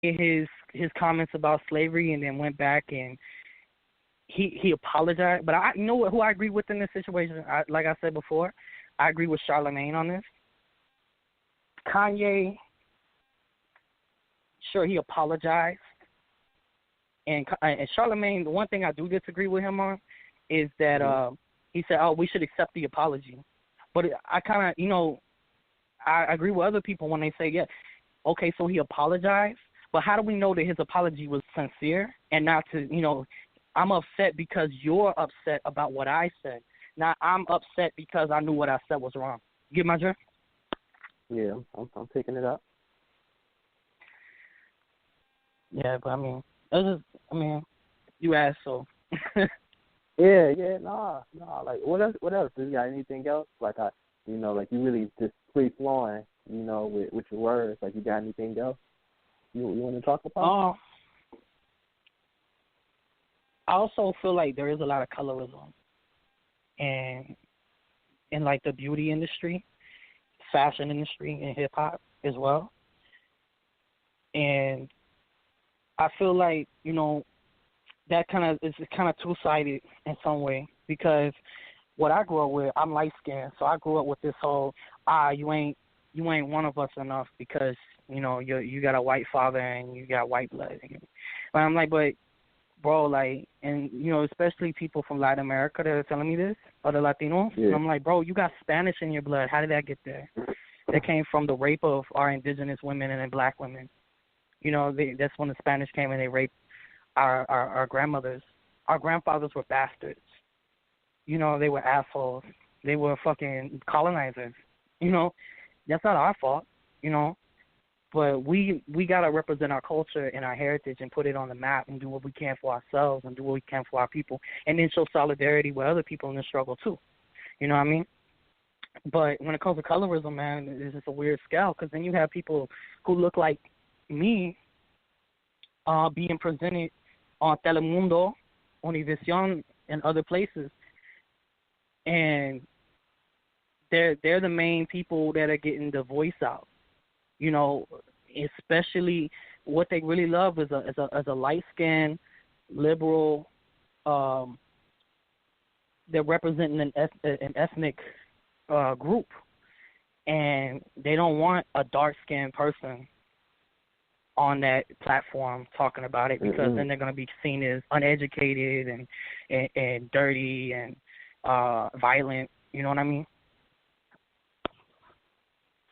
his comments about slavery and then went back and he apologized. But you know what, who I agree with in this situation? Like I said before, I agree with Charlemagne on this. Kanye, sure, he apologized. And Charlemagne, the one thing I do disagree with him on is that he said, oh, we should accept the apology. But I kind of, I agree with other people when they say, yeah, okay, so he apologized, but how do we know that his apology was sincere and not to, I'm upset because you're upset about what I said. Now I'm upset because I knew what I said was wrong. You get my drift? Yeah, I'm picking it up. Yeah, but you asked, so. Yeah, nah. Like, what else? Do you got anything else? Like, like you really just free flowing, with your words. Like, you got anything else you want to talk about? I also feel like there is a lot of colorism, and in like the beauty industry, fashion industry, and hip hop as well. And I feel like that is kind of two-sided in some way, because what I grew up with, I'm light skinned, so I grew up with this whole you ain't one of us enough because you got a white father and you got white blood. But I'm like, but bro, like, and especially people from Latin America that are telling me this, or the Latinos, yeah. and I'm like, bro, you got Spanish in your blood. How did that get there? That came from the rape of our indigenous women and black women. That's when the Spanish came and they raped our grandmothers. Our grandfathers were bastards. They were assholes. They were fucking colonizers. That's not our fault. But we gotta represent our culture and our heritage and put it on the map and do what we can for ourselves and do what we can for our people, and then show solidarity with other people in the struggle too. You know what I mean? But when it comes to colorism, man, it's just a weird scale, because then you have people who look like me being presented on Telemundo, Univision, and other places, and they're the main people that are getting the voice out. Especially what they really love is a light skinned liberal. They're representing an ethnic group, and they don't want a dark skinned person on that platform talking about it, because then they're going to be seen as uneducated and dirty and violent. You know what I mean?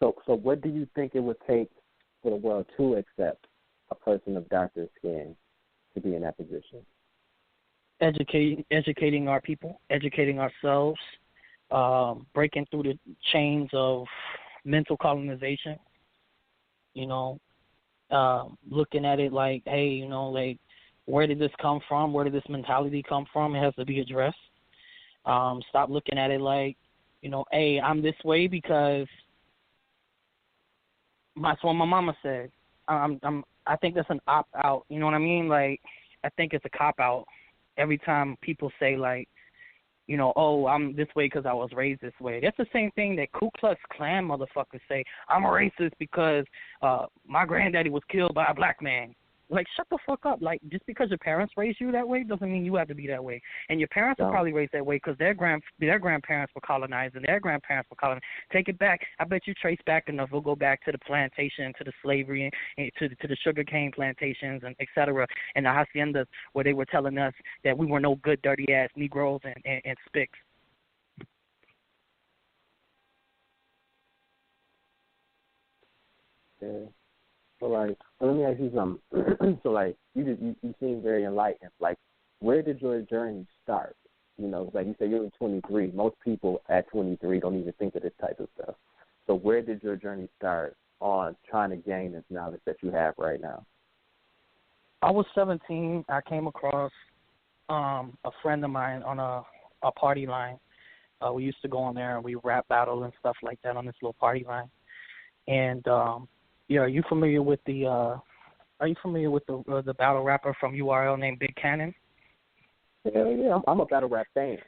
So what do you think it would take for the world to accept a person of darker skin to be in that position? Educating our people, educating ourselves, breaking through the chains of mental colonization. Looking at it like, hey, like, where did this come from? Where did this mentality come from? It has to be addressed. Stop looking at it like, hey, I'm this way because that's what my mama said. I think that's an opt out. You know what I mean? Like, I think it's a cop out every time people say, like, oh, I'm this way because I was raised this way. That's the same thing that Ku Klux Klan motherfuckers say. I'm a racist because my granddaddy was killed by a black man. Like, shut the fuck up. Like, just because your parents raised you that way doesn't mean you have to be that way. And your parents were probably raised that way because their grandparents were colonized and their grandparents were colonized. Take it back. I bet you trace back enough. We'll go back to the plantation, to the slavery, and to the sugarcane plantations, and et cetera, and the haciendas where they were telling us that we were no good, dirty-ass Negroes and spicks. Yeah. So, let me ask you something. So, you seem very enlightened. Like, where did your journey start? Like you said, you're 23. Most people at 23 don't even think of this type of stuff. So, where did your journey start on trying to gain this knowledge that you have right now? I was 17. I came across a friend of mine on a party line. We used to go on there and we rap battle and stuff like that on this little party line. And yeah, are you familiar with the battle rapper from URL named Big Cannon? Yeah, I'm a battle rap fan.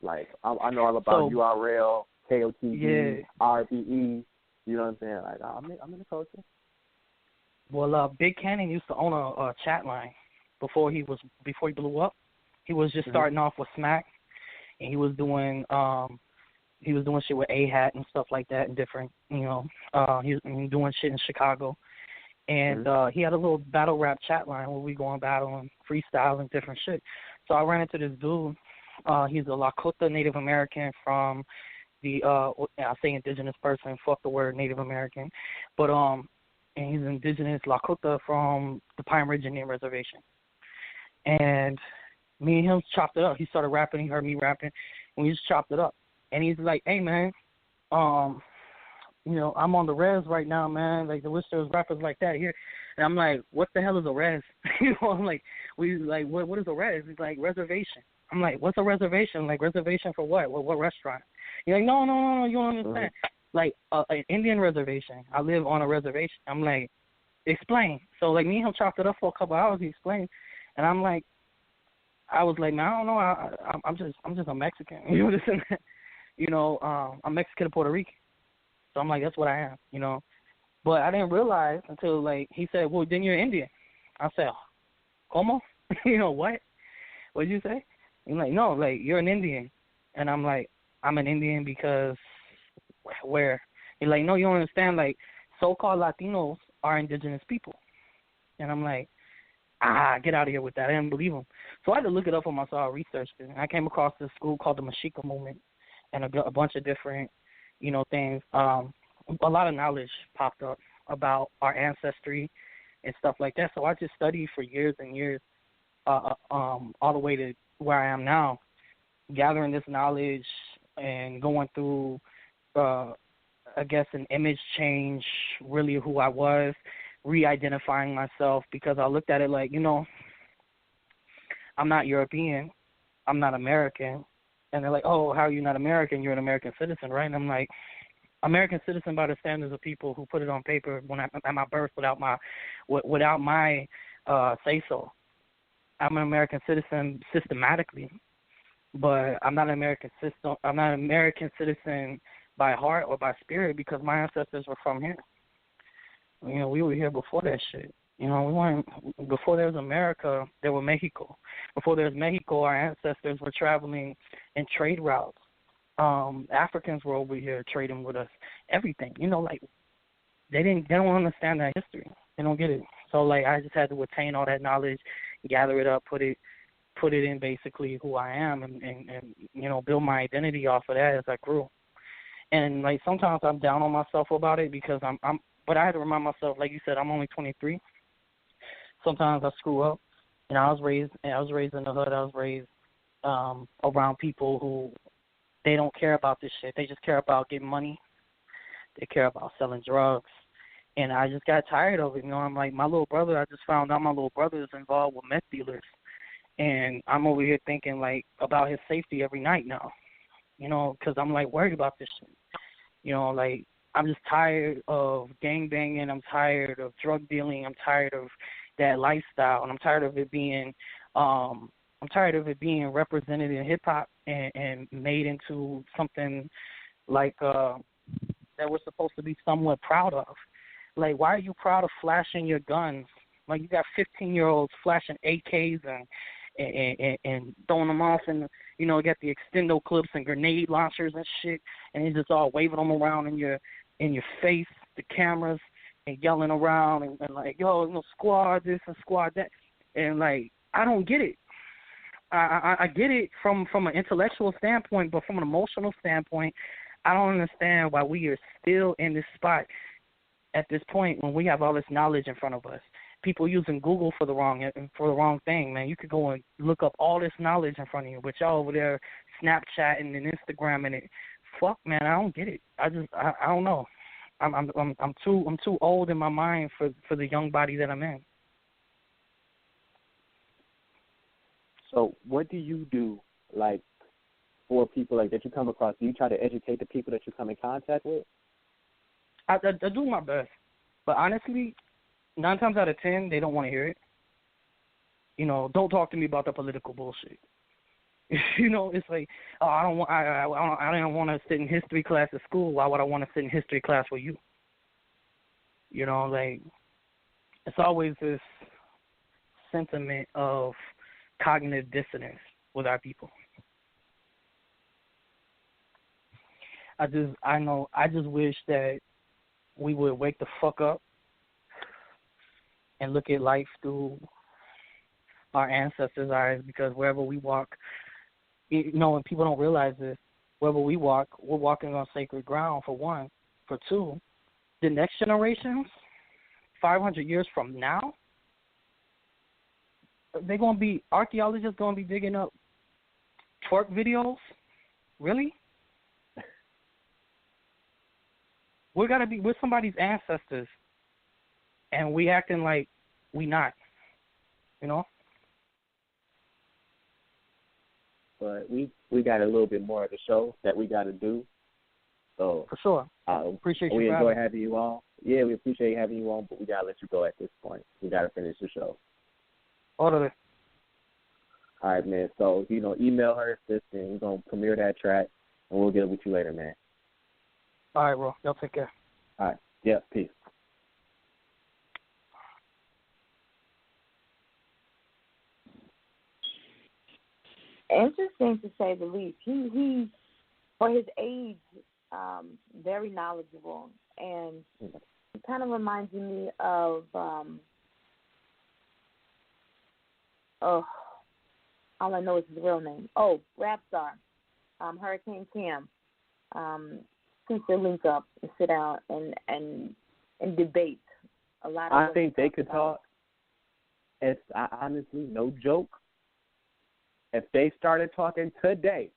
Like, I know all about URL, KOTB, RBE. You know what I'm saying? Like, I'm in the culture. Well, Big Cannon used to own a chat line before he blew up. He was just starting off with Smack, and he was doing shit with A Hat and stuff like that, and different, he was doing shit in Chicago, and he had a little battle rap chat line where we go on battle and freestyle and different shit. So I ran into this dude. He's a Lakota Native American from the I say indigenous person, fuck the word Native American, but and he's indigenous Lakota from the Pine Ridge Indian Reservation. And me and him chopped it up. He started rapping, he heard me rapping, and we just chopped it up. And he's like, "Hey man, I'm on the res right now, man. Like, the wish there was rappers like that here." And I'm like, "What the hell is a res?" I'm like, what is a res? He's like, "Reservation." I'm like, "What's a reservation? Like, reservation for what? What restaurant?" He's like, no, you don't understand. Like, an Indian reservation. I live on a reservation. I'm like, "Explain." So, like, me and him chopped it up for a couple hours. He explained. And I was like, "Man, I don't know. I'm just a Mexican." You understand? I'm Mexican and Puerto Rican. So I'm like, that's what I am, But I didn't realize until, like, he said, "Well, then you're Indian." I said, "Como?" What? What'd you say? He's like, "No, like, you're an Indian." And I'm like, "I'm an Indian because where?" He's like, "No, you don't understand. Like, so-called Latinos are indigenous people." And I'm like, get out of here with that. I didn't believe him. So I had to look it up for myself. I researched it. And I came across this school called the Mexica Movement and a bunch of different, things. A lot of knowledge popped up about our ancestry and stuff like that. So I just studied for years and years, all the way to where I am now, gathering this knowledge and going through, I guess, an image change, really who I was, re-identifying myself, because I looked at it like, I'm not European, I'm not American. And they're like, "Oh, how are you not American? You're an American citizen, right?" And I'm like, American citizen by the standards of people who put it on paper at my birth without my say so. I'm an American citizen systematically, but I'm not an American citizen. I'm not an American citizen by heart or by spirit, because my ancestors were from here. We were here before that shit. We weren't. Before there was America, there was Mexico. Before there was Mexico, our ancestors were traveling in trade routes. Africans were over here trading with us. Everything. Like, they don't understand that history. They don't get it. So, like, I just had to attain all that knowledge, gather it up, put it in basically who I am, and build my identity off of that as I grew. And, like, sometimes I'm down on myself about it because but I had to remind myself, like you said, I'm only 23. Sometimes I screw up. I was raised in the hood. I was raised around people who, they don't care about this shit. They just care about getting money. They care about selling drugs. And I just got tired of it. I'm like, my little brother, I just found out my little brother is involved with meth dealers. And I'm over here thinking, like, about his safety every night now, because I'm, like, worried about this shit. Like, I'm just tired of gangbanging. I'm tired of drug dealing. I'm tired of that lifestyle, and I'm tired of it being represented in hip hop and made into something like that we're supposed to be somewhat proud of. Like, why are you proud of flashing your guns? Like, you got 15-year-olds flashing AKs and throwing them off, and you got the extendo clips and grenade launchers and shit, and it's just all waving them around in your face, the cameras, and yelling around and like, "Yo, squad this and squad that," and like, I don't get it. I get it from an intellectual standpoint, but from an emotional standpoint, I don't understand why we are still in this spot at this point when we have all this knowledge in front of us. People using Google for the wrong thing, man. You could go and look up all this knowledge in front of you, but y'all over there Snapchatting and Instagramming it. Fuck, man, I don't get it. I don't know. I'm too old in my mind for the young body that I'm in. So what do you do, like, for people like that you come across? Do you try to educate the people that you come in contact with? I do my best, but honestly, 9 times out of 10, they don't want to hear it. Don't talk to me about the political bullshit. It's like, oh, I don't want to sit in history class at school. Why would I want to sit in history class with you? Like, it's always this sentiment of cognitive dissonance with our people. I just wish that we would wake the fuck up and look at life through our ancestors' eyes, because wherever we walk, and people don't realize this, wherever we walk, we're walking on sacred ground, for one. For two, the next generations, 500 years from now, they're going to be, archaeologists going to be digging up twerk videos? Really? We're somebody's ancestors, and we acting like we not, But we got a little bit more of the show that we got to do. So for sure. Appreciate you. We enjoy having you on. Yeah, we appreciate having you on, but we gotta let you go at this point. We gotta finish the show. Orderly. All right, man. So email her assistant. We're gonna premiere that track, and we'll get with you later, man. All right, bro. Y'all take care. All right. Yeah. Peace. Interesting to say the least. He for his age, very knowledgeable, and he kind of reminds me of all I know is his real name. Rap star, Hurricane Cam. Since they link up and sit down and debate a lot of. I think they could talk. It's honestly no joke. If they started talking today,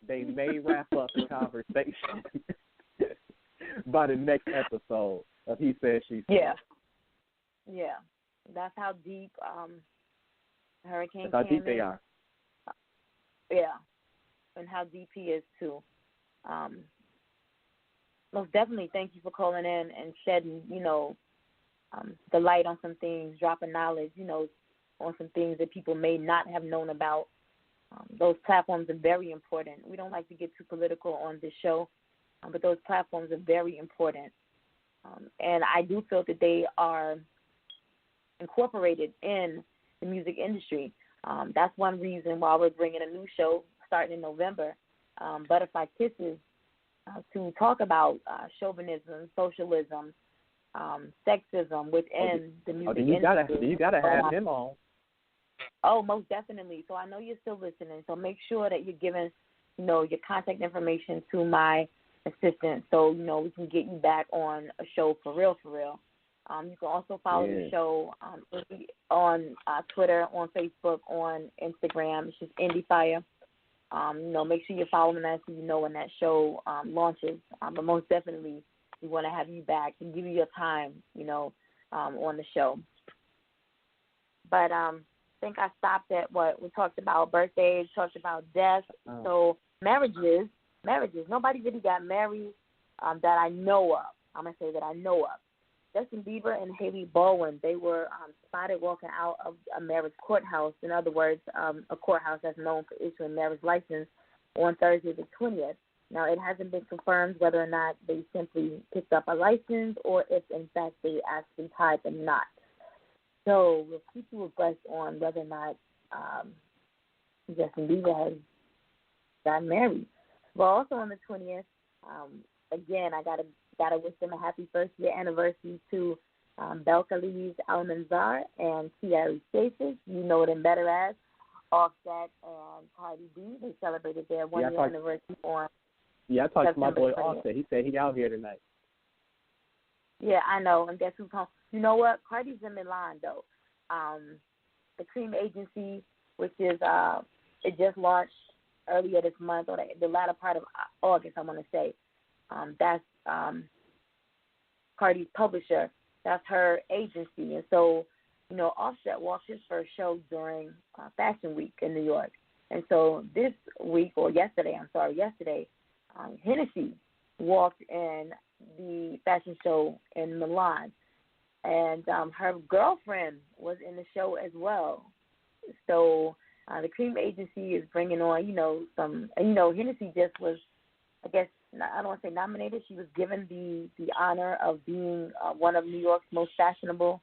they may wrap up the conversation by the next episode of He Said, She Said. Yeah. That's how deep Hurricane Cam is. That's how deep they are. Yeah, and how deep he is, too. Most definitely, thank you for calling in and shedding, the light on some things, dropping knowledge, on some things that people may not have known about. Those platforms are very important. We don't like to get too political on this show, but those platforms are very important. And I do feel that they are incorporated in the music industry. That's one reason why we're bringing a new show starting in November, Butterfly Kisses, to talk about chauvinism, socialism, sexism within the music industry. You gotta have him on. Oh, most definitely. So I know you're still listening. So make sure that you're giving, your contact information to my assistant, so we can get you back on a show for real. You can also follow the show on Twitter, on Facebook, on Instagram. It's just Endie Fiya. Make sure you're following us so you know when that show launches. But most definitely, we want to have you back and give you your time, on the show. But I think I stopped at what we talked about: birthdays, talked about death. So marriages. Nobody really got married that I know of. I'm gonna say that I know of. Justin Bieber and Haley Baldwin, they were spotted walking out of a marriage courthouse. In other words, a courthouse that's known for issuing marriage license on Thursday the 20th. Now, it hasn't been confirmed whether or not they simply picked up a license or if, in fact, they actually tied the knot. So we'll keep you abreast on whether or not Justin Bieber has gotten married. Well, also on the 20th, again, I gotta wish them a happy first year anniversary to Belcalis Almanzar and Thierry Stacey. You know them better as Offset and Cardi B. They celebrated their 1 year anniversary on. Yeah, I talked September to my boy 20th. Offset. He said he out here tonight. Yeah, I know. And guess who's home? You know what? Cardi's in Milan though. The Cream Agency, which is it just launched earlier this month, or the latter part of August, I want to say. That's Cardi's publisher. That's her agency. And so, Offset walked his first show during Fashion Week in New York. And so this week, or yesterday, Hennessy walked in the fashion show in Milan. And her girlfriend was in the show as well. So the Cream Agency is bringing on, some, Hennessy just was, I guess, I don't want to say nominated. She was given the honor of being one of New York's most fashionable